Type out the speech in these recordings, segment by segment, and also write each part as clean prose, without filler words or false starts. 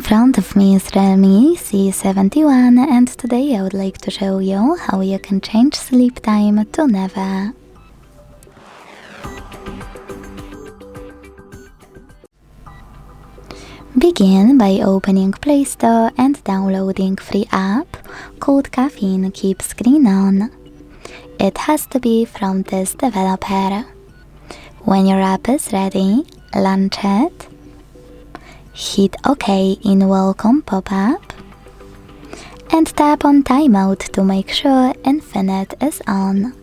In front of me is REALME C71 and today I would like to show you how you can change sleep time to never. Begin by opening Play Store and downloading free app called Caffeine Keep Screen On. It has to be from this developer. When your app is ready, launch it. Hit OK in Welcome pop-up and tap on Timeout to make sure Infinite is on.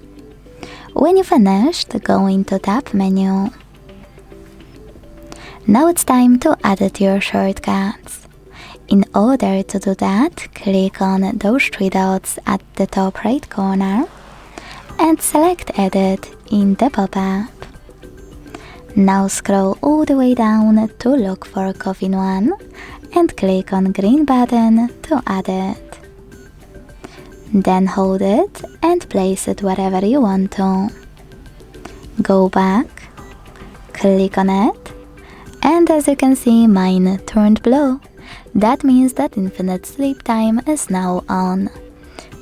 When you finished, go into Tab menu. Now it's time to edit your shortcuts. In order to do that, click on those three dots at the top right corner and select Edit in the pop-up. Now scroll all the way down to look for Caffeine 1 and click on green button to add it. Then hold it and place it wherever you want to. Go back, click on it, and as you can see, mine turned blue. That means that Infinite Sleep Time is now on.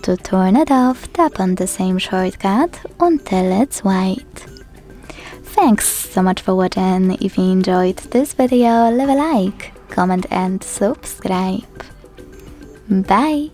To turn it off, tap on the same shortcut until it's white. Thanks so much for watching. If you enjoyed this video, leave a like, comment and subscribe. Bye!